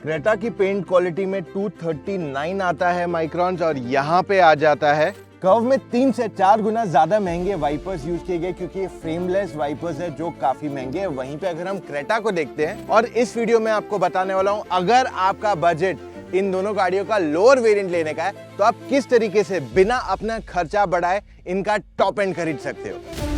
Creta की paint quality में 239 आता है माइक्रॉन्स और यहाँ पे आ जाता है कर्व में 3 से 4 गुना ज्यादा महंगे वाइपर्स यूज किए गए क्योंकि ये फ्रेमलेस वाइपर्स है जो काफी महंगे हैं। वहीं पे अगर हम क्रेटा को देखते हैं और इस वीडियो में आपको बताने वाला हूं, अगर आपका बजट इन दोनों गाड़ियों का लोअर वेरिएंट लेने का है तो आप किस तरीके से बिना अपना खर्चा बढ़ाए इनका टॉप एंड खरीद सकते हो।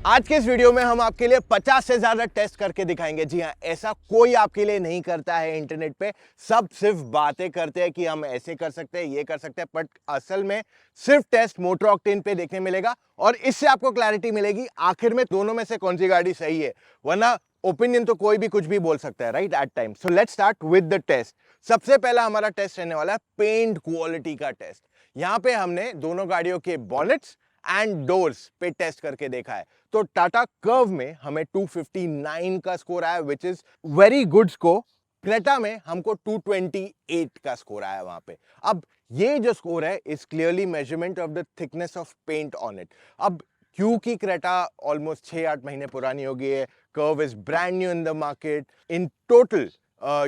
आज के इस वीडियो में हम आपके लिए 50 से ज्यादा टेस्ट करके दिखाएंगे। जी हाँ, ऐसा कोई आपके लिए नहीं करता है इंटरनेट पे। सब सिर्फ बातें करते हैं कि हम ऐसे कर सकते हैं, ये कर सकते हैं, बट असल में सिर्फ टेस्ट मोटर ऑक्टेन पे देखने मिलेगा और इससे आपको क्लैरिटी मिलेगी आखिर में दोनों में से कौन सी गाड़ी सही है। वरना ओपिनियन तो कोई भी कुछ भी बोल सकता है, right, at time. So let's start with the test. सबसे पहला हमारा टेस्ट रहने वाला है पेंट क्वालिटी का टेस्ट। यहाँ पे हमने दोनों गाड़ियों के बॉनेट्स एंड डोर्स पे टेस्ट करके देखा है। तो टाटा कर्व में हमें 259 का स्कोर आया, which is very good score. Creta में हमको 228 का स्कोर आया वहां पे। अब ये जो स्कोर है is clearly measurement of the thickness of paint on it. अब क्योंकि क्रेटा ऑलमोस्ट 6-8 महीने पुरानी हो गई है, Curvv is brand new in the market, in total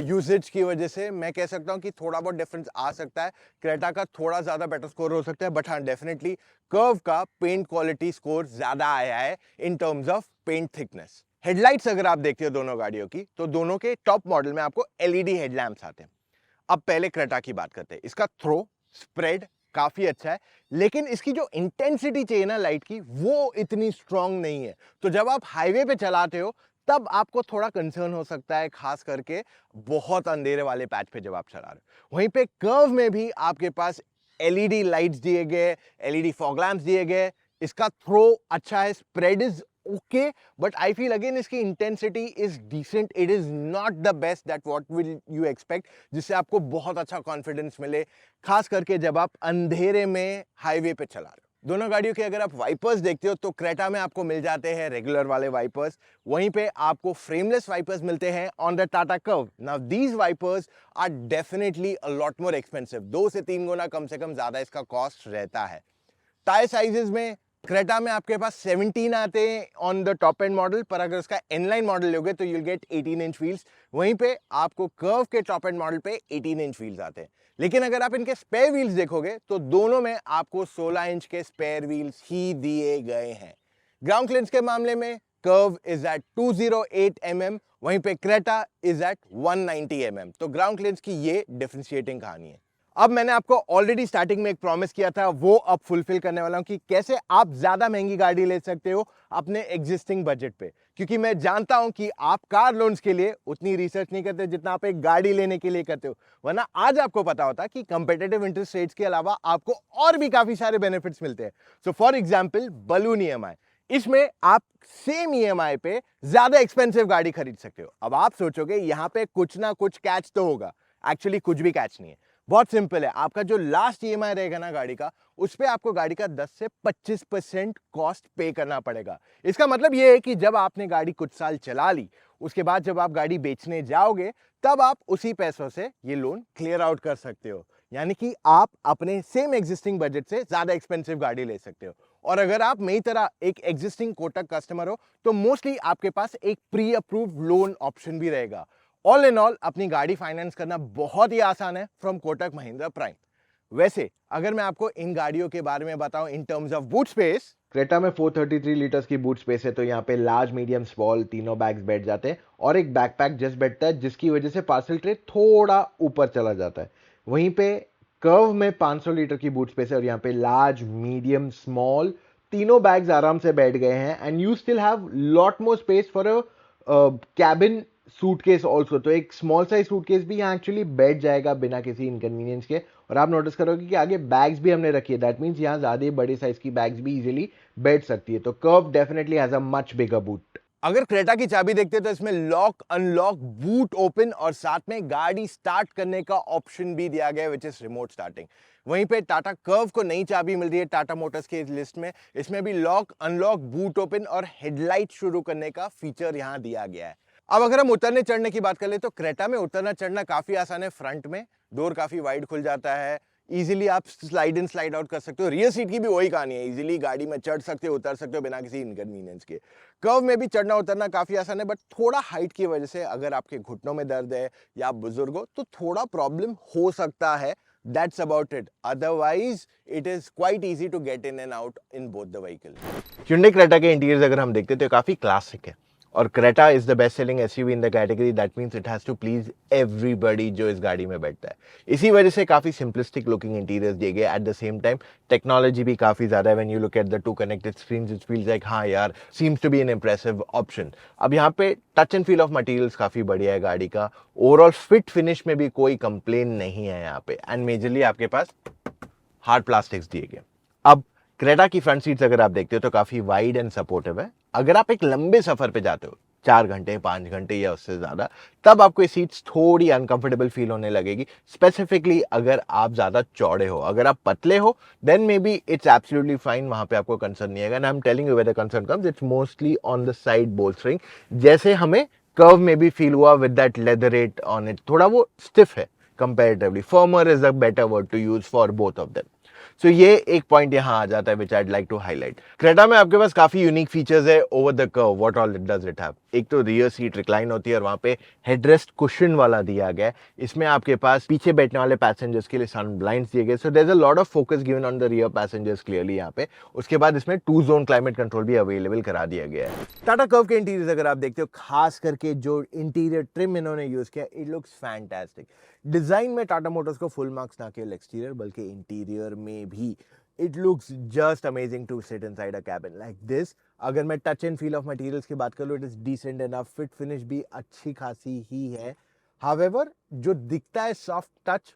usages की वजह से मैं कह सकता हूं कि थोड़ा बहुत डिफरेंस आ सकता है। क्रेटा का थोड़ा ज्यादा बेटर स्कोर हो सकता है, बट हाँ डेफिनेटली कर्व का पेंट क्वालिटी स्कोर ज्यादा आया है in terms of paint thickness. Headlights अगर आप देखते हो दोनों गाड़ियों की, तो दोनों के टॉप मॉडल में आपको एलईडी हेडलैम्प्स आते हैं। अब पहले क्रेटा की बात करते हैं। इसका थ्रो स्प्रेड काफी अच्छा है, लेकिन इसकी जो इंटेंसिटी चाहिए ना लाइट की, वो इतनी स्ट्रांग नहीं है। तो जब आप हाईवे पे चलाते हो तब आपको थोड़ा कंसर्न हो सकता है, खास करके बहुत अंधेरे वाले पैच पे जब आप चला रहे हो। वहीं पे कर्व में भी आपके पास एलईडी लाइट्स दिए गए, एलईडी फॉग लैंप्स दिए गए। इसका थ्रो अच्छा है, spread is okay, but I feel again इसकी intensity is decent. It is not the best that what will you expect, जिससे आपको बहुत अच्छा कॉन्फिडेंस मिले, खास करके जब आप अंधेरे में हाईवे पे चला रहे हो। दोनों गाड़ियों के अगर आप वाइपर्स देखते हो तो क्रेटा में आपको मिल जाते हैं रेगुलर वाले वाइपर्स, वहीं पे आपको फ्रेमलेस वाइपर्स मिलते हैं on the Tata Curve. Now these wipers are definitely a lot more expensive. 2 से 3 गुना कम से कम ज्यादा इसका कॉस्ट रहता है। टायर साइजेस में क्रेटा में आपके पास 17 आते हैं on the top and model, पर अगर उसका इनलाइन मॉडल लोगे तो यूल गेट 18 इंच व्हील्स। वहीं पे आपको कर्व के टॉप एंड मॉडल पे 18 इंच व्हील्स आते हैं। लेकिन अगर आप इनके स्पेयर व्हील्स देखोगे तो दोनों में आपको 16 इंच के स्पेयर व्हील्स ही दिए गए हैं। ग्राउंड क्लियरेंस के मामले में कर्व इज एट 208 mm, वहीं पे क्रेटा इज एट 190 mm। तो ग्राउंड क्लियरेंस की ये डिफरेंशिएटिंग कहानी है। अब मैंने आपको ऑलरेडी स्टार्टिंग में एक प्रॉमिस किया था, वो अब फुलफिल करने वाला हूं कि कैसे आप ज्यादा महंगी गाड़ी ले सकते हो अपने एग्जिस्टिंग बजट पे। क्योंकि मैं जानता हूं कि आप कार लोन्स के लिए उतनी रिसर्च नहीं करते जितना आप एक गाड़ी लेने के लिए करते हो, वरना आज आपको पता होता कि कंपेटिटिव इंटरेस्ट रेट्स के अलावा आपको और भी काफी सारे बेनिफिट्स मिलते हैं। So for example balloon EMI, इसमें आप सेम ईएमआई पे ज्यादा एक्सपेंसिव गाड़ी खरीद सकते हो। अब आप सोचोगे यहां पे कुछ ना कुछ कैच तो होगा, एक्चुअली कुछ भी कैच नहीं है। बहुत सिंपल है, आपका जो लास्ट ईएमआई रहेगा ना गाड़ी का, उस पे आपको गाड़ी का 10 से 25% कॉस्ट पे करना पड़ेगा। इसका मतलब ये है कि जब आपने गाड़ी कुछ साल चला ली, उसके बाद जब आप गाड़ी बेचने जाओगे तब आप उसी पैसों से ये लोन क्लियर आउट कर सकते हो। यानी कि आप अपने सेम एग्जिस्टिंग बजट से ज्यादा एक्सपेंसिव गाड़ी ले सकते हो। और अगर आप मेरी तरह एक एग्जिस्टिंग कोटक कस्टमर हो तो मोस्टली आपके पास एक प्री अप्रूव्ड लोन ऑप्शन भी रहेगा। ऑल इन ऑल अपनी गाड़ी फाइनेंस करना बहुत ही आसान है फ्रॉम कोटक महिंद्रा प्राइम। वैसे अगर मैं आपको इन गाड़ियों के बारे में बताऊं इन terms of boot space, Creta में 433 लीटर्स की बूट स्पेस है, तो यहाँ पे लार्ज मीडियम स्मॉल तीनों बैग्स बैठ जाते हैं और एक बैकपैक जस्ट बैठता है, जिसकी वजह से पार्सल ट्रे थोड़ा ऊपर चला जाता है। वहीं पे कर्व में 500 लीटर की बूट स्पेस है और यहाँ पे लार्ज मीडियम स्मॉल तीनों बैग्स आराम से बैठ गए हैं and you still have lot more space for a cabin suitcase also. तो एक स्मॉल साइज सूटकेस भी यहाँ एक्चुअली बैठ जाएगा बिना किसी इनकन्वीनियंस के। और आप नोटिस करोगे कि आगे बैग्स भी हमने रखी है, दैट मीन्स यहाँ ज्यादा बड़ी साइज की बैग्स भी इजीली बैठ सकती है। तो curve definitely has a much bigger boot. अगर क्रेटा की चाबी देखते हैं तो इसमें लॉक अनलॉक बूट ओपन और साथ में गाड़ी स्टार्ट करने का ऑप्शन भी दिया गया है, विच इज रिमोट स्टार्टिंग। वहीं पे टाटा कर्व को नई चाबी मिल रही है टाटा मोटर्स के लिस्ट में, इसमें भी लॉक अनलॉक बूट ओपन और हेडलाइट शुरू करने का फीचर यहां दिया गया है। अब अगर हम उतरने चढ़ने की बात कर ले तो क्रेटा में उतरना चढ़ना काफी आसान है। फ्रंट में डोर काफी वाइड खुल जाता है, इजीली आप स्लाइड इन स्लाइड आउट कर सकते हो। रियर सीट की भी वही कहानी है, इजीली गाड़ी में चढ़ सकते हो, उतर सकते हो बिना किसी इनकन्वीनियंस के। कर्व में भी चढ़ना उतरना काफी आसान है, बट थोड़ा हाइट की वजह से अगर आपके घुटनों में दर्द है या आप बुजुर्ग हो तो थोड़ा प्रॉब्लम हो सकता है। That's about it. Otherwise, it is quite easy to get in and out in both the vehicles. Hyundai Creta के इंटीरियर्स अगर हम देखते हैं तो काफी क्लासिक है, और Creta is the best selling SUV in the category. That means it has to please everybody जो इस गाड़ी में बैठता है। इसी वजह से काफी सिंपलिस्टिक लुकिंग इंटीरियर्स दिए गए। At the same time technology भी काफी ज्यादा है। When you look at the two connected screens it feels like हाँ यार, seems to be an impressive option. अब यहाँ पे touch and feel of materials काफी बढ़िया है गाड़ी का। ओवरऑल फिट फिनिश में भी कोई कंप्लेन नहीं है यहाँ पे, एंड मेजरली आपके पास हार्ड प्लास्टिक्स दिए गए। अब क्रेटा की फ्रंट सीट्स अगर आप देखते हो तो काफी वाइड एंड सपोर्टिव है। अगर आप एक लंबे सफर पे जाते हो 4 घंटे 5 घंटे या उससे ज्यादा, तब आपको ये सीट्स थोड़ी अनकंफर्टेबल फील होने लगेगी, स्पेसिफिकली अगर आप ज्यादा चौड़े हो। अगर आप पतले हो then maybe it's absolutely fine, वहां पे आपको कंसर्न नहीं आएगा। And I am telling you where the concern comes, it's mostly on the side bolstering, जैसे हमें कर्व में भी फील हुआ with that leatherette on it. थोड़ा वो स्टिफ है comparatively, firmer is a better word to use for both of them. So ये एक पॉइंट यहां आ जाता है which I'd like to highlight. Creta में आपके पास काफी यूनिक फीचर्स है over the Curve. What all does it have? एक तो रियर सीट रिक्लाइन होती है और वहां पे हेडरेस्ट कुशन वाला दिया गया है। इसमें आपके पास पीछे बैठने वाले पैसेंजर्स के लिए सन ब्लाइंड्स दिए गए। So there is a lot of focus given on the rear passengers clearly यहाँ पे। उसके बाद इसमें 2 जोन क्लाइमेट कंट्रोल भी अवेलेबल करा दिया गया है। टाटा कर्व के इंटीरियर अगर आप देखते हो, खास करके जो इंटीरियर ट्रिम इन्होंने यूज किया, इट लुक्स फैंटास्टिक। डिजाइन में टाटा मोटर्स को फुल मार्क्स ना केवल एक्सटीरियर बल्कि इंटीरियर में भी it looks just amazing to sit inside a cabin like this. अगर मैं touch and feel of materials की बात कर लूं, it is decent enough, fit finish भी अच्छी खासी ही है। हाउएवर जो दिखता है soft touch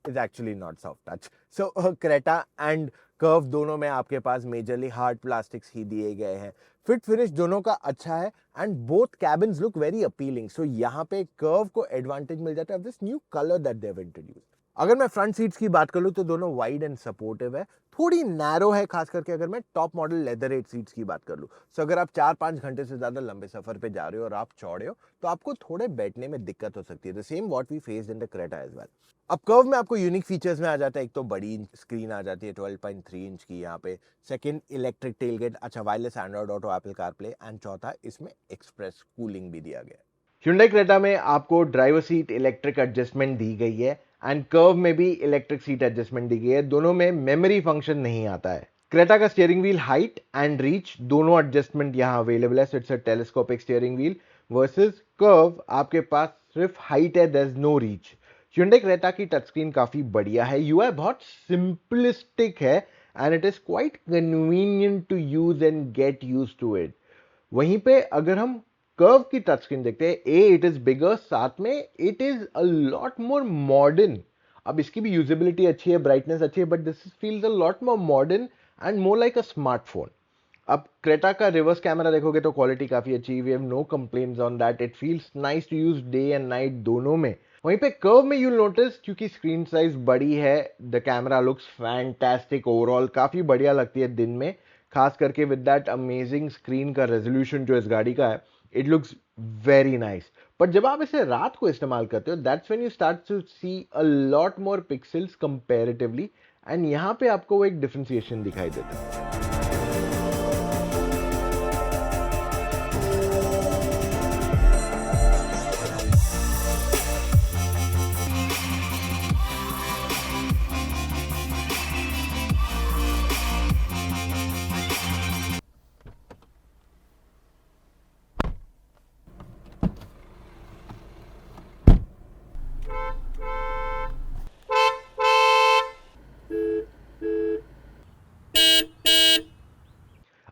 is actually not soft touch. So Creta and Curvv दोनों में आपके पास मेजरली हार्ड प्लास्टिक्स ही दिए गए हैं। फिट फिनिश दोनों का अच्छा है and both cabins look very appealing. So यहाँ पे कर्व को एडवांटेज मिल जाता है this new colour that they have introduced. अगर मैं फ्रंट सीट्स की बात कर लूं तो दोनों वाइड एंड सपोर्टिव है, थोड़ी नैरो है, खास करके अगर मैं टॉप मॉडल लेदर 8 सीट्स की बात कर लूं। सो अगर आप 4-5 घंटे से ज्यादा लंबे सफर पे जा रहे हो और आप चौड़े हो तो आपको थोड़े बैठने में दिक्कत हो सकती है। The same what we faced in the Creta as well. अब कर्व में आपको यूनिक फीचर्स में आ जाता है, एक तो बड़ी स्क्रीन आ जाती है 12.3 इंच की यहाँ पे। सेकंड, इलेक्ट्रिक टेलगेट, अच्छा wireless Android auto Apple CarPlay, and चौथा इसमें एक्सप्रेस कूलिंग भी दिया गया है। Hyundai क्रेटा में आपको ड्राइवर सीट इलेक्ट्रिक एडजस्टमेंट दी गई है एंड कर्व में भी इलेक्ट्रिक सीट एडजस्टमेंट दी गई है। दोनों में मेमोरी फंक्शन नहीं आता है। क्रेटा का steering wheel height and reach दोनों एडजस्टमेंट यहां अवेलेबल है। So it's a telescopic steering wheel versus Curve आपके पास सिर्फ हाइट है, there is no reach. Hyundai Creta की टच स्क्रीन काफी बढ़िया है, यूआई बहुत सिंपलिस्टिक है and it is quite convenient to use and get use to it. वहीं पे अगर हम कर्व की टच स्क्रीन देखते हैं, इट इज बिगर, साथ में it is a lot more modern. अब इसकी भी यूजेबिलिटी अच्छी है, ब्राइटनेस अच्छी है, but this feels a lot more modern and more like a smartphone. अब क्रेटा का रिवर्स कैमरा देखोगे तो क्वालिटी काफी अच्छी, we have no complaints on that. It feels nice to use day and night दोनों में। वहीं पे कर्व में यू नोटिस क्योंकि स्क्रीन साइज बड़ी है, the camera looks fantastic. Overall काफी बढ़िया लगती है दिन में, खास करके विद दैट अमेजिंग स्क्रीन का रेजोल्यूशन जो इस गाड़ी का है, it looks very nice. But जब आप इसे रात को इस्तेमाल करते हो, that's when you start to see a lot more pixels comparatively, and यहां पे आपको वो एक डिफरेंशिएशन दिखाई देता है।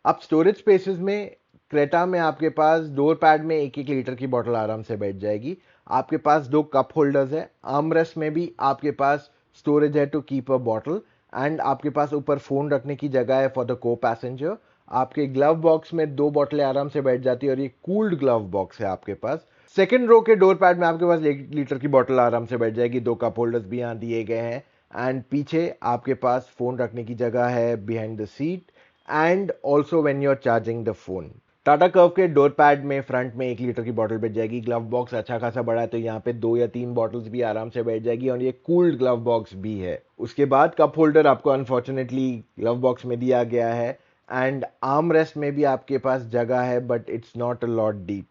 अब स्टोरेज स्पेसेस में क्रेटा में आपके पास डोर पैड में 1-1 लीटर की बोतल आराम से बैठ जाएगी। आपके पास 2 कप होल्डर्स है, आर्मरेस्ट में भी आपके पास स्टोरेज है to keep a bottle, and आपके पास ऊपर फोन रखने की जगह है फॉर द को पैसेंजर। आपके ग्लव बॉक्स में 2 बोतलें आराम से बैठ जाती है और ये कूल्ड ग्लव बॉक्स है आपके पास। सेकेंड रो के डोर पैड में आपके पास 1 लीटर की बोतल आराम से बैठ जाएगी, 2 कप होल्डर्स भी यहाँ दिए गए हैं, एंड पीछे आपके पास फोन रखने की जगह है behind the seat, and also when you're charging the phone. Tata curve के डोर पैड में फ्रंट में 1 लीटर की बॉटल बैठ जाएगी। ग्लव बॉक्स अच्छा खासा बड़ा है तो यहाँ पे 2 या 3 बॉटल्स भी आराम से बैठ जाएगी और ये कूल्ड ग्लव बॉक्स भी है। उसके बाद कप होल्डर आपको अनफॉर्चुनेटली ग्लव बॉक्स में दिया गया है एंड आर्म रेस्ट में भी आपके पास जगह है but it's not a lot deep.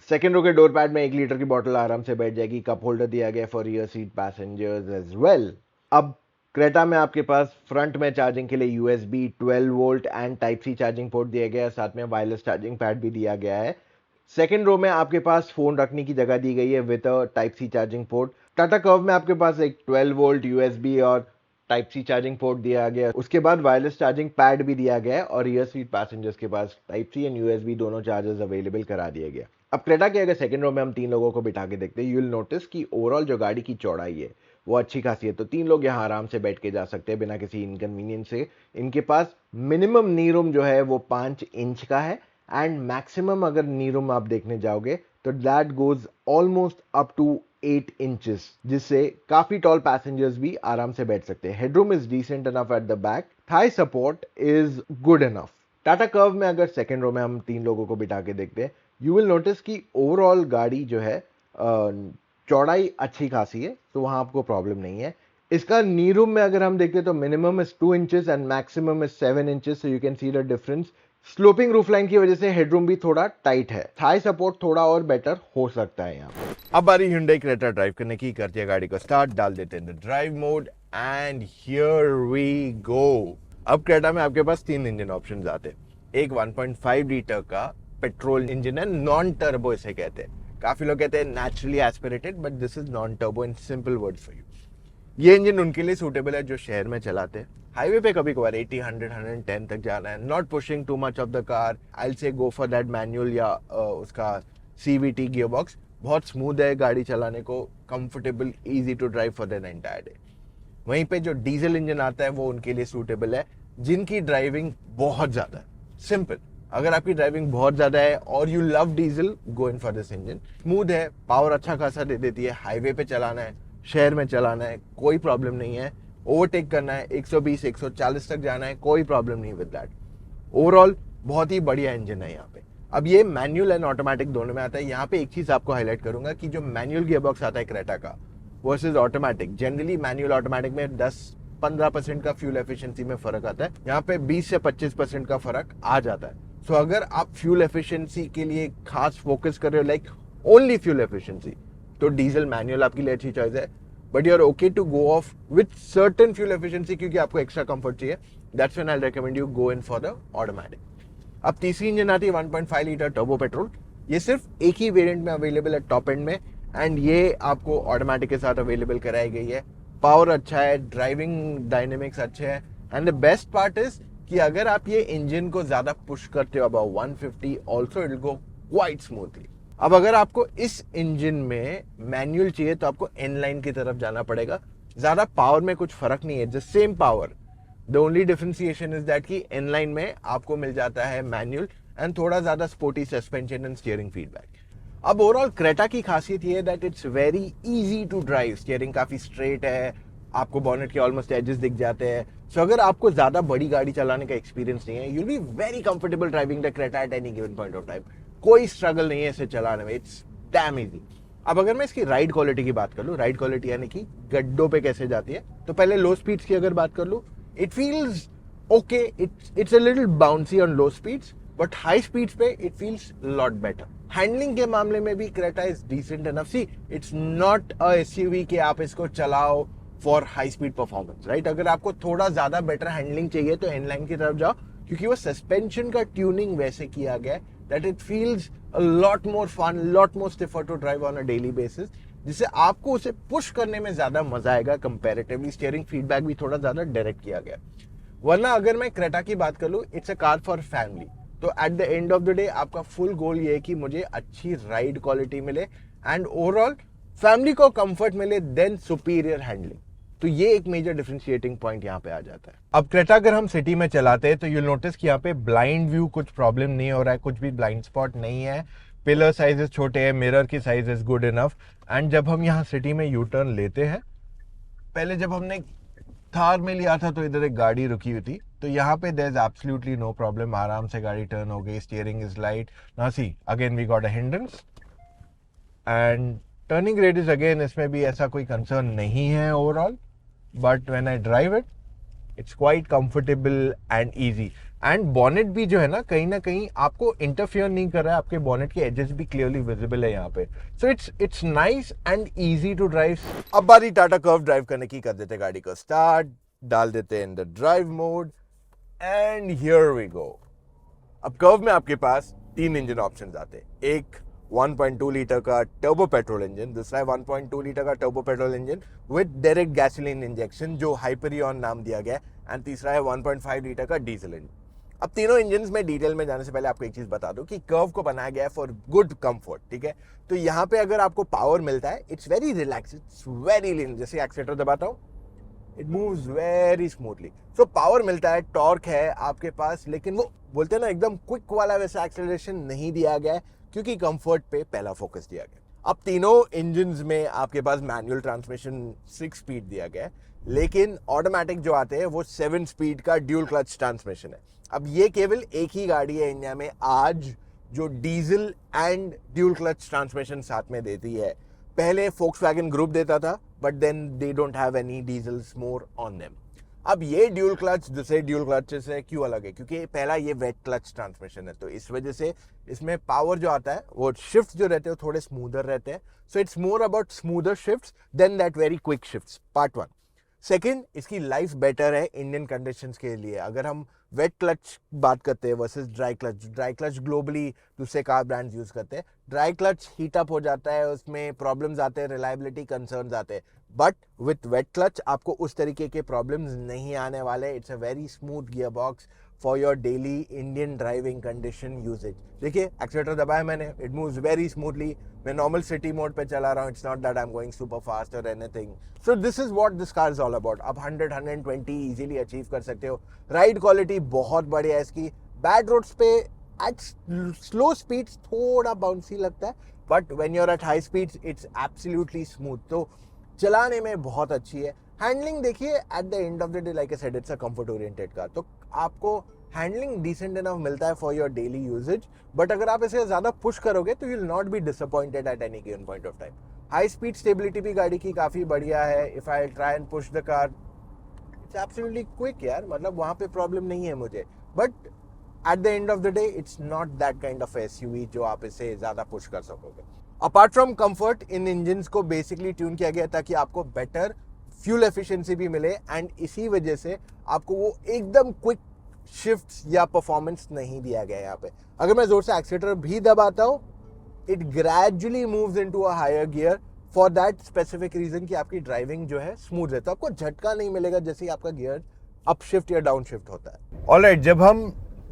Second row के डोर पैड में 1 लीटर की बॉटल आराम से बैठ जाएगी। कप होल्डर दिया गया for rear seat passengers as well. अब क्रेटा में आपके पास फ्रंट में चार्जिंग के लिए USB 12 volt and type C charging port दिया गया है, साथ में वायरलेस चार्जिंग पैड भी दिया गया है। सेकेंड रो में आपके पास फोन रखने की जगह दी गई है with a type C charging port. Tata Curve में आपके पास एक 12 वोल्ट यूएसबी और टाइप सी चार्जिंग पोर्ट दिया गया है। उसके बाद वायरलेस चार्जिंग पैड भी दिया गया है और रियर सीट पैसेंजर्स के पास टाइप सी एंड यूएसबी दोनों चार्जर्स अवेलेबल करा दिया गया। अब क्रेटा के अगर सेकंड रो में हम 3 लोगों को बिठा के देखते हैं, यू विल नोटिस कि ओवरऑल जो गाड़ी की चौड़ाई है वो अच्छी खासी है, तो 3 लोग यहाँ आराम से बैठ के जा सकते हैं बिना किसी इनकन्वीनियंस से। इनके पास मिनिमम नी रूम जो है वो 5 इंच का है एंड मैक्सिमम अगर नी रूम आप देखने जाओगे तो that goes almost up to 8 inches, जिससे काफी टॉल पैसेंजर्स भी आराम से बैठ सकते हैं। Headroom is decent enough at the back, thigh support is good enough. Tata Curve में अगर सेकेंड रो में हम 3 लोगों को बिठा के देखते हैं, यू विल नोटिस कि ओवरऑल गाड़ी जो है चौड़ाई अच्छी खासी है, तो वहां आपको प्रॉब्लम नहीं है। इसका नी रूम में अगर हम देखते हैं तो minimum is 2 inches and maximum is 7 inches, so you can see the difference. Sloping roof line की वजह से हेडरूम भी थोड़ा टाइट है, थाई सपोर्ट थोड़ा और बेटर हो सकता है यहाँ पे। अब बारी Hyundai Creta ड्राइव करने की, करती है गाड़ी को स्टार्ट, डाल देते हैं drive mode and here we go. अब क्रेटा में आपके पास 3 इंजन ऑप्शंस आते हैं। एक 1.5 लीटर का पेट्रोल इंजन है, नॉन टर्बो इसे कहते हैं। काफी लोग कहते हैं naturally aspirated, but this is non turbo in simple words for you. ये इंजन उनके लिए सूटेबल है जो शहर में चलाते हैं, हाईवे पे कभी कभार 80, 100, 110 तक जाना है, not pushing too much of the car. I will say go for that manual या उसका CVT गियर बॉक्स। बहुत स्मूथ है गाड़ी चलाने को, comfortable, easy to drive for the entire day. वहीं पे जो डीजल इंजन आता है वो उनके लिए सूटेबल है जिनकी ड्राइविंग बहुत ज्यादा है। सिंपल, अगर आपकी ड्राइविंग बहुत ज्यादा है और you love diesel, go in for this engine. Smooth है, पावर अच्छा खासा दे देती है, हाईवे पे चलाना है, शहर में चलाना है, कोई प्रॉब्लम नहीं है। ओवरटेक करना है, 120, 140 तक जाना है, कोई प्रॉब्लम नहीं विद दैट। ओवरऑल बहुत ही बढ़िया इंजन है यहाँ पे। अब ये मैनुअल एंड ऑटोमेटिक दोनों में आता है। यहाँ पे एक चीज आपको हाईलाइट करूंगा कि जो मैनुअल गियर बॉक्स आता है क्रेटा का versus automatic, generally manual automatic में 10-15% का फ्यूल एफिशिएंसी में फर्क आता है, यहाँ पे 20 से 25% का फर्क आ जाता है। सो अगर आप फ्यूल एफिशिएंसी के लिए खास फोकस कर रहे हो, लाइक ओनली फ्यूल एफिशिएंसी, तो डीजल मैनुअल आपके लिए अच्छी चॉइस है। But you are okay to go off with certain fuel efficiency क्योंकि आपको एक्स्ट्रा कंफर्ट चाहिए, that's when I recommend you go in for the automatic. अब तीसरी इंजन आती है 1.5 लीटर टर्बो पेट्रोल। ये सिर्फ एक ही वेरिएंट में अवेलेबल है, टॉप एंड में, एंड ये आपको ऑटोमेटिक के साथ अवेलेबल कराई गई है। पावर अच्छा है, ड्राइविंग डायनेमिक्स अच्छे हैं, and the best part is कि अगर आप ये इंजन को ज्यादा पुश करते हो about 150, also it will go quite smoothly. अब अगर आपको इस इंजन में मैनुअल चाहिए तो आपको इनलाइन की तरफ जाना पड़ेगा। ज्यादा पावर में कुछ फर्क नहीं है, just same power, the only differentiation is that कि इनलाइन में आपको मिल जाता है मैनुअल एंड थोड़ा ज्यादा sporty suspension and steering feedback. अब ओवरऑल क्रेटा की खासियत ये है that it's very easy to drive, steering काफी स्ट्रेट है, आपको बॉनेट के ऑलमोस्ट एजेस दिख जाते हैं। सो अगर आपको ज्यादा बड़ी गाड़ी चलाने का एक्सपीरियंस नहीं है, you will be very comfortable driving the Creta at any given point of time. कोई स्ट्रगल नहीं है इसे चलाने में, इट्स डैम इजी। अब अगर मैं इसकी राइड क्वालिटी की बात कर लूं, राइड क्वालिटी यानी कि गड्ढों पे कैसे जाती है, तो पहले लो स्पीड्स की अगर बात कर लूं, it feels okay, it's a little bouncy on low speeds, but high speeds पे it feels lot better. Handling के मामले में भी Creta is decent enough. See, it's not a SUV कि आप इसको चलाओ for high speed performance, right. अगर आपको थोड़ा ज्यादा बेटर हैंडलिंग चाहिए तो इनलाइन की तरफ जाओ, क्योंकि वो सस्पेंशन का ट्यूनिंग वैसे किया गया है that it feels a lot more fun, lot more stiffer to drive on a daily basis, जिससे आपको उसे पुश करने में ज्यादा मजा आएगा कंपैरेटिवली। स्टीयरिंग फीडबैक भी थोड़ा ज्यादा डायरेक्ट किया गया। वरना अगर मैं क्रेटा की बात कर लूं, it's a car for family. तो at the end of the day आपका फुल गोल ये है कि मुझे अच्छी राइड क्वालिटी मिले एंड ओवरऑल फैमिली को कंफर्ट मिले, देन सुपीरियर हैंडलिंग। तो ये एक मेजर डिफरेंशिएटिंग पॉइंट यहाँ पे आ जाता है। अब क्रेटा अगर हम सिटी में चलाते हैं तो यू नोटिस कि यहाँ पे ब्लाइंड व्यू कुछ प्रॉब्लम नहीं हो रहा है, कुछ भी ब्लाइंड स्पॉट नहीं है, पिलर साइजेस छोटे हैं, मिरर की size is good enough. And जब हम यहाँ सिटी में यू टर्न लेते हैं, पहले जब हमने थार में लिया था तो इधर एक गाड़ी रुकी हुई थी, तो यहाँ पे there is absolutely no problem, आराम से गाड़ी टर्न हो गई, steering is light. Now see again we got a hindrance and turning radius again, इसमें भी ऐसा कोई कंसर्न नहीं है overall, but when I drive it it's quite comfortable and easy. And bonnet भी जो है ना कहीं आपको इंटरफियर नहीं कर रहा है, आपके बॉनेट के एजेस भी क्लियरली विजिबल है यहाँ पे। So it's nice and easy to drive. अब बारी टाटा कर्व ड्राइव करने की, कर देते गाड़ी को स्टार्ट, डाल देते in the drive mode and here we go. अब कर्व में आपके पास 3 इंजन ऑप्शंस आते हैं, एक 1.2 लीटर का टर्बो पेट्रोल इंजन, दूसरा है 1.2 लीटर का turbo petrol engine with direct gasoline injection जो हाइपरियन नाम दिया गया, एंड तीसरा है 1.5 लीटर का डीजल इंजन। अब तीनों इंजन में डिटेल में जाने से पहले आपको एक चीज बता दूं कि कर्व को बनाया गया है फॉर गुड कंफर्ट, ठीक है। तो यहाँ पे अगर आपको पावर मिलता है it's very relax, it's very lean. जैसे एक्सीलेटर दबाता हूँ it moves very smoothly. So power मिलता है, टॉर्क है आपके पास, लेकिन वो बोलते हैं ना एकदम क्विक वाला वैसा एक्सेलरेशन नहीं दिया गया है, क्योंकि कंफर्ट पे पहला फोकस दिया गया। अब तीनों इंजन्स में आपके पास मैनुअल ट्रांसमिशन 6 स्पीड दिया गया है, लेकिन ऑटोमेटिक जो आते हैं वो 7 स्पीड का ड्यूल क्लच ट्रांसमिशन है। अब ये केवल एक ही गाड़ी है इंडिया में आज जो diesel and dual clutch transmission साथ में देती है। पहले Volkswagen ग्रुप देता था, but then they don't have any diesels more on them. अब ये ड्यूल क्लच दूसरे ड्यूल क्लच से क्यों अलग है, क्योंकि पहला ये वेट क्लच ट्रांसमिशन है, तो इस वजह से इसमें पावर जो आता है वो शिफ्ट जो रहते हैं वो थोड़े स्मूदर रहते हैं। So it's more about smoother shifts than that very quick shifts, part 1। Second, इसकी लाइफ बेटर है इंडियन कंडीशंस के लिए। अगर हम वेट क्लच बात करते हैं वर्सेस ड्राई क्लच ग्लोबली दूसरे कार ब्रांड्स यूज करते हैं। ड्राई क्लच हीट अप हो जाता है, उसमें प्रॉब्लम्स आते हैं, रिलायबिलिटी कंसर्न्स आते हैं, बट विथ वेट क्लच आपको उस तरीके के प्रॉब्लम्स नहीं आने वाले। It's a very smooth gear box for your daily Indian driving condition usages. देखिए एक्सीलेटर दबाया मैंने, इट मूव्स वेरी स्मूथली। मैं नॉर्मल सिटी मोड पे चला रहा हूँ, it's not that I am going super fast or anything. So this is what this car is all about. आप 100-120 easily achieve कर सकते हो। राइड क्वालिटी बहुत बढ़िया है इसकी। बैड रोड्स पे एट स्लो स्पीड्स थोड़ा बाउंसी लगता है, but when you are at high speeds it's absolutely smooth. तो चलाने में बहुत अच्छी है। हैंडलिंग देखिए, at the end of the day like I said it's a comfort oriented car, तो आपको हैंडलिंग डिसेंट इनफ मिलता है for your daily usage. But अगर आप इसे ज्यादा पुश करोगे तो you will not be disappointed at any given point of time. High speed stability भी गाड़ी की काफी बढ़िया है। If I try and push the car it's absolutely quick यार, मतलब वहां पे प्रॉब्लम नहीं है मुझे। But at the end of the day it's not that kind of SUV जो आप इसे ज्यादा पुश कर सकोगे। Apart from comfort, in engines को बेसिकली ट्यून किया गया ताकि आपको बेटर फ्यूल एफिशिएंसी भी मिले, एंड इसी वजह से आपको वो एकदम क्विक शिफ्ट्स या परफॉर्मेंस नहीं दिया गया यहाँ पे। अगर मैं जोर से एक्सीलेटर भी दबाता हूँ it gradually moves into a higher gear for that specific reason कि आपकी ड्राइविंग जो है स्मूथ है, तो आपको झटका नहीं मिलेगा जैसे ही आपका गियर अप शिफ्ट या डाउन शिफ्ट होता है। ऑलराइट, जब हम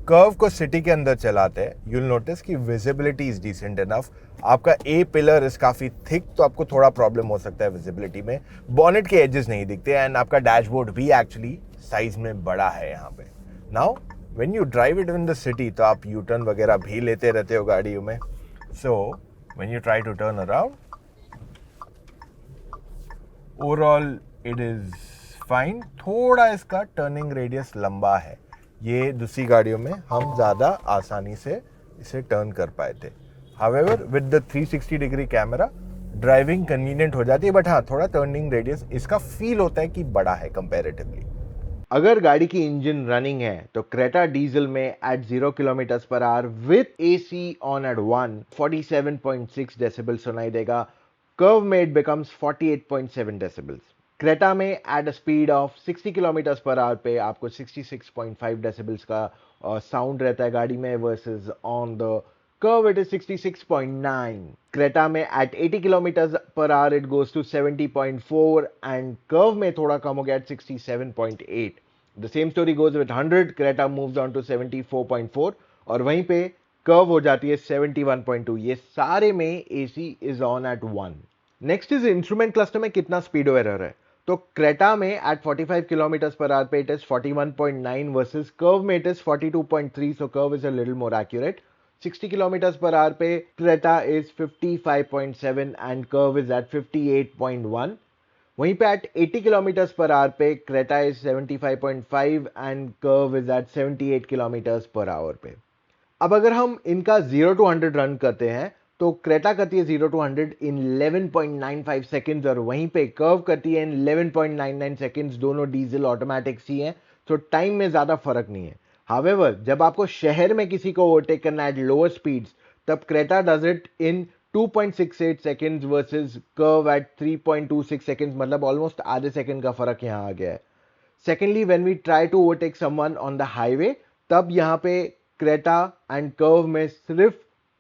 कर्व को सिटी के अंदर चलाते हैं यू विल नोटिस कि विजिबिलिटी इज डिसेंट इनफ। आपका ए पिलर इज काफी थिक, तो आपको थोड़ा प्रॉब्लम हो सकता है विजिबिलिटी में। बॉनेट के एजेस नहीं दिखते एंड आपका डैशबोर्ड भी एक्चुअली साइज में बड़ा है यहाँ पे। Now when you drive it in the city तो आप यू टर्न वगैरह भी लेते रहते हो गाड़ियों में। So when you try to turn around overall it is fine. थोड़ा इसका टर्निंग रेडियस लंबा है, ये दूसरी गाड़ियों में हम ज़्यादा आसानी से इसे टर्न कर पाए थे। However with the 360 degree camera driving convenient हो जाती है, बट हाँ थोड़ा टर्निंग रेडियस इसका फील होता है कि बड़ा है कंपैरेटिवली। अगर गाड़ी की इंजन रनिंग है तो क्रेटा डीजल में at 0 kilometre per hour with AC on at 1 47.6 decibel सुनाई देगा। कर्व में इट बिकम्स 48.7 डेसिबल्स। क्रेटा में at a speed of 60 kilometre per hour पे आपको 66.5 डेसिबल्स का साउंड रहता है गाड़ी में, versus on the Curvv it is 66.9। Creta में at 80 kilometre per hour it goes to 70.4 and Curvv में थोड़ा कम हो गया at 67.8। The same story goes with 100, Creta moves on to 74.4 और वहीं पे कर्व हो जाती है 71.2। ये सारे में AC is on at 1। Next is instrument cluster में कितना स्पीडो एरर है। तो क्रेटा में एट 45 किलोमीटर पर आवर पे इट इज 41.9 वर्सेस कर्व में it is 42.3, so Curvv is a little more accurate. 60 kilometre per hour पे Creta is 55.7 and Curvv is at 58.1। वहीं पे एट 80 किलोमीटर्स पर आवर पे Creta is 75.5 and Curvv is eight 78 kilometres per hour पे। अब अगर हम इनका 0 to 100 run करते हैं तो क्रेटा करती है 0 to 100 इन 11.95 सेकेंड्स और वहीं पे कर्व करती है इन 11.99 सेकेंड्स। दोनों डीजल ऑटोमेटिक्स ही हैं, तो टाइम में ज्यादा फर्क नहीं है। हावेवर जब आपको शहर में किसी को ओवरटेक करना है एट लोअर स्पीड्स, तब Creta does it in 2.68 seconds versus Curve at 3.26 seconds, मतलब ऑलमोस्ट आधे सेकेंड का फर्क यहां आ गया है। Secondly when we try to overtake someone on the highway, तब यहां पे क्रेटा एंड कर्व में सिर्फ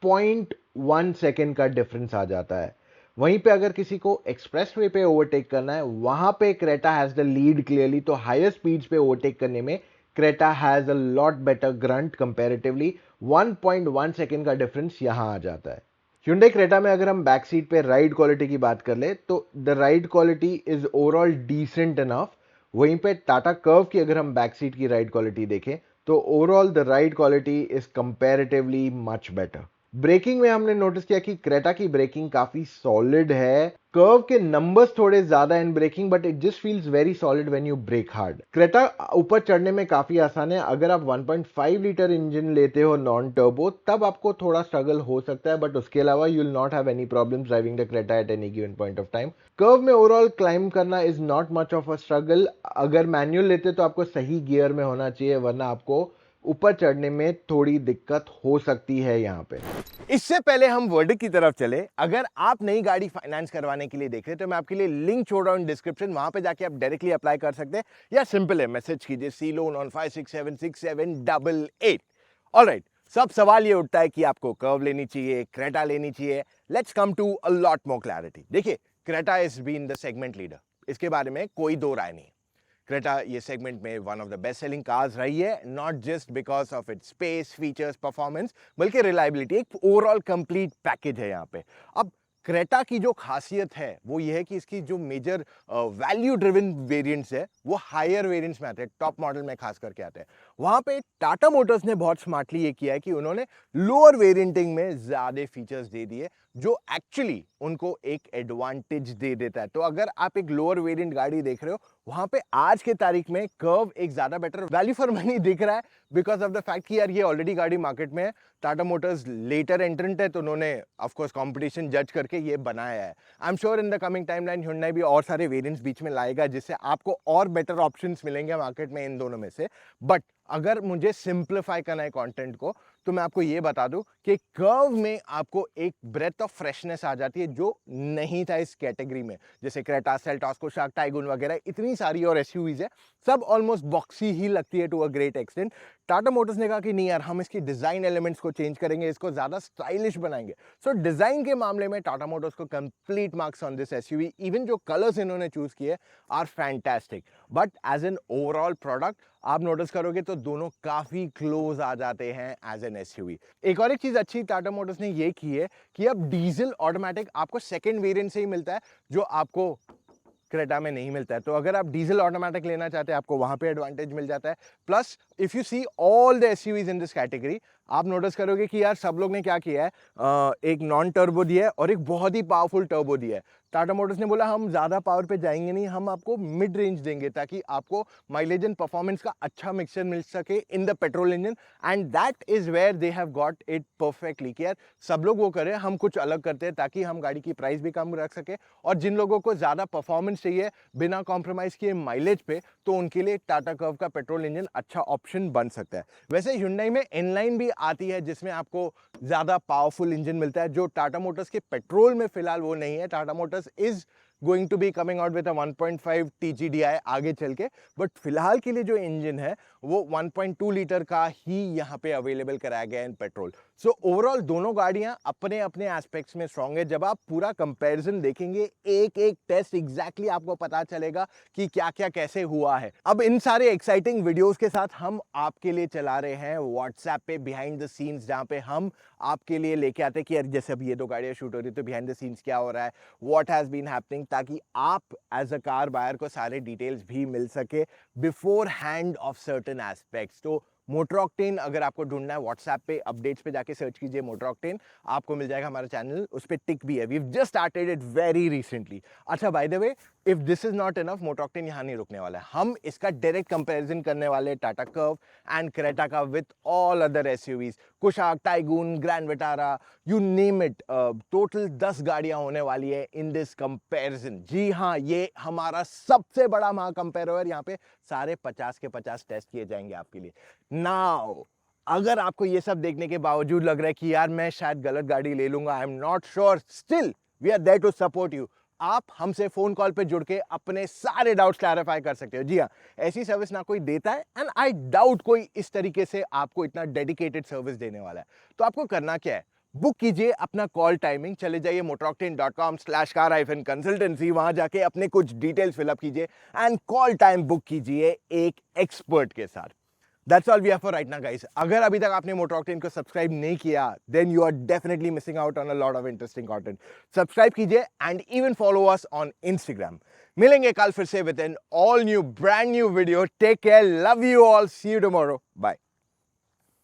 0.1 सेकेंड का डिफरेंस आ जाता है। वहीं पे अगर किसी को एक्सप्रेसवे पे ओवरटेक करना है, वहां पे Creta has the lead clearly, तो हायर स्पीड्स पे ओवरटेक करने में Creta has a lot better grunt comparatively. 1.1 second का डिफरेंस यहां आ जाता है। Hyundai क्रेटा में अगर हम बैक सीट पे राइड क्वालिटी की बात कर ले तो the ride quality is overall decent enough. वहीं पे टाटा कर्व की अगर हम बैक सीट की राइड क्वालिटी देखें तो overall the ride quality is comparatively much better. Braking में हमने नोटिस किया कि क्रेटा की ब्रेकिंग काफी सॉलिड है। कर्व के नंबर्स थोड़े ज्यादा in braking, but it just feels very solid when you brake hard. Creta ऊपर चढ़ने में काफी आसान है। अगर आप 1.5 लीटर इंजन लेते हो नॉन टर्बो, तब आपको थोड़ा स्ट्रगल हो सकता है, बट उसके अलावा you will not have any problem driving the Creta at any given point of time. Curve में ओवरऑल क्लाइंब करना is not much of a struggle. अगर मैनुअल लेते तो आपको सही गियर में होना चाहिए, वरना आपको ऊपर चढ़ने में थोड़ी दिक्कत हो सकती है यहां पे। इससे पहले हम वर्डिक्ट की तरफ चले, अगर आप नई गाड़ी फाइनेंस करवाने के लिए देख रहे हैं तो मैं आपके लिए लिंक छोड़ रहा हूं डिस्क्रिप्शन, वहां पे जाके आप डायरेक्टली अप्लाई कर सकते हैं, या सिंपल है मैसेज कीजिए सी लोन ऑन 56767888। ऑलराइट, सब सवाल ये उठता है कि आपको कर्व लेनी चाहिए, क्रेटा लेनी चाहिए। Let's come to a lot more clarity. देखिए, Creta is been the segment leader, इसके बारे में कोई दो राय नहीं। क्रेटा ये सेगमेंट में one of the best selling cars रही है, not just because of its space, features, performance, बल्कि रिलायबिलिटी। एक ओवरऑल कंप्लीट पैकेज है यहाँ पे। अब क्रेटा की जो खासियत है वो ये है कि इसकी जो मेजर वैल्यू ड्रिवन वेरिएंट्स है वो हायर वेरिएंट्स में आते हैं, टॉप मॉडल में खास करके आते हैं। वहां पे टाटा मोटर्स ने बहुत स्मार्टली ये किया है कि उन्होंने लोअर वेरिएंटिंग में ज्यादा फीचर्स दे दिए, जो एक्चुअली उनको एक एडवांटेज दे देता है। तो अगर आप एक लोअर वेरिएंट गाड़ी देख रहे हो, वहां पे आज के तारीख में कर्व एक ज्यादा बेटर वैल्यू फॉर मनी दिख रहा है, बिकॉज ऑफ द फैक्ट कि यार ये ऑलरेडी गाड़ी मार्केट में है। टाटा मोटर्स लेटर एंट्रेंट है, तो उन्होंने ऑफ कोर्स कंपटीशन जज करके ये बनाया है। I am sure in the coming timeline Hyundai भी और सारे वेरिएंट्स बीच में लाएगा, जिससे आपको और बेटर ऑप्शंस मिलेंगे मार्केट में इन दोनों में से। बट अगर मुझे सिंप्लीफाई करना है कंटेंट को, तो मैं आपको ये बता दूं कि कर्व में आपको एक ब्रेथ ऑफ फ्रेशनेस आ जाती है जो नहीं था इस कैटेगरी में। जैसे क्रेटा, सेल्टॉस, कोशाक, टाइगुन वगैरह इतनी सारी और एसयूवीज है, सब ऑलमोस्ट बॉक्सी ही लगती है to a great extent. Tata Motors ने कहा कि नहीं यार, हम इसकी डिजाइन एलिमेंट्स को चेंज करेंगे, इसको ज्यादा स्टाइलिश बनाएंगे। सो डिजाइन के मामले में टाटा मोटर्स को complete marks on this SUV. Even जो कलर्स इन्होंने चूज किए are fantastic, but as an overall product आप नोटिस करोगे तो दोनों काफी क्लोज आ जाते हैं एज एन एसयूवी। एक और एक चीज अच्छी टाटा मोटर्स ने ये की है कि अब डीजल ऑटोमेटिक आपको सेकंड वेरिएंट से ही मिलता है, जो आपको क्रेटा में नहीं मिलता है। तो अगर आप डीजल ऑटोमेटिक लेना चाहते हैं, आपको वहां पे एडवांटेज मिल जाता है। Plus if you see all the SUVs in this category, आप नोटिस करोगे कि यार सब लोग ने क्या किया है, एक नॉन टर्बो दिया है और एक बहुत ही पावरफुल टर्बो दिया है। टाटा मोटर्स ने बोला हम ज्यादा पावर पे जाएंगे नहीं, हम आपको मिड रेंज देंगे ताकि आपको माइलेज एंड परफॉर्मेंस का अच्छा मिक्सचर मिल सके in the petrol engine. And that is where they have got it perfectly कि यार सब लोग वो करें, हम कुछ अलग करते हैं ताकि हम गाड़ी की प्राइस भी कम रख सके, और जिन लोगों को ज्यादा परफॉर्मेंस चाहिए बिना कॉम्प्रोमाइज किए माइलेज पे, तो उनके लिए टाटा कर्व का पेट्रोल इंजन अच्छा ऑप्शन बन सकता है। वैसे Hyundai में इनलाइन भी आती है जिसमें आपको ज्यादा पावरफुल इंजन मिलता है, जो टाटा मोटर्स के पेट्रोल में फिलहाल वो नहीं है। Tata motors is going to be coming out with 1.5 TGDI आगे चल के, बट फिलहाल के लिए जो इंजन है वो 1.2 लीटर का ही यहाँ पे अवेलेबल कराया गया है इन पेट्रोल। सो ओवरऑल दोनों गाड़ियां अपने अपने एस्पेक्ट्स में स्ट्रांग है। जब आप पूरा कंपैरिजन देखेंगे, एक एक टेस्ट एग्जैक्टली आपको पता चलेगा कि क्या क्या कैसे हुआ है। अब इन सारे एक्साइटिंग वीडियोस के साथ हम आपके लिए चला रहे हैं व्हाट्सएप पे बिहाइंड द सीन्स, जहां पे हम आपके लिए लेके आते हैं कि यार जैसे अब ये दो गाड़ियां शूट हो रही है तो बिहाइंड द सीन्स क्या हो रहा है, व्हाट हैज बीन हैपनिंग, ताकि आप एज अ कार बायर को सारे डिटेल्स भी मिल सके before hand of certain aspects. तो मोटर ऑक्टेन अगर आपको ढूंढना है व्हाट्सएप पे अपडेट्स पे जाके सर्च कीजिए मोटर ऑक्टेन, आपको मिल जाएगा। हमारा चैनल उस पे टिक भी है, we have just started it very recently. अच्छा by the way, if this is not enough, Motor Octane यहाँ नहीं रुकने वाला है, हम इसका डायरेक्ट कंपैरिजन करने वाले टाटा कर्व एंड क्रेटा का with all other SUVs, Kushaq, tycoon, grand Vitara, you name it. Total 10 गाड़ियां होने वाली है इन दिस कंपैरिजन। जी हाँ, ये हमारा सबसे बड़ा महा कंपेयर, यहाँ पे सारे 50 के 50 टेस्ट किए जाएंगे आपके लिए। नाउ अगर आपको ये सब देखने के बावजूद लग रहा है कि यार मैं शायद गलत गाड़ी ले लूंगा, I am not sure, still we are there to support you. आप हमसे फोन कॉल पे जुड़ के अपने सारे डाउट्स क्लैरिफाई कर सकते हो। जी हाँ, ऐसी सर्विस ना कोई देता है, एंड आई डाउट कोई इस तरीके से आपको इतना डेडिकेटेड सर्विस देने वाला है। तो आपको करना क्या है, बुक कीजिए अपना कॉल टाइमिंग, चले जाइए motoroctane.com/car-consultancy, वहां जाके अपने कुछ डिटेल्स फिलअप कीजिए एंड कॉल टाइम बुक कीजिए एक एक्सपर्ट के साथ। That's all we have for right now, guys. अगर अभी तक आपने मोटर ऑक्टेन को सब्सक्राइब नहीं किया, then you are definitely missing out on a lot of interesting content. Subscribe कीजिए and even follow us on Instagram. मिलेंगे कल फिर से with an all new, brand new video. Take care. Love you all. See you tomorrow. Bye.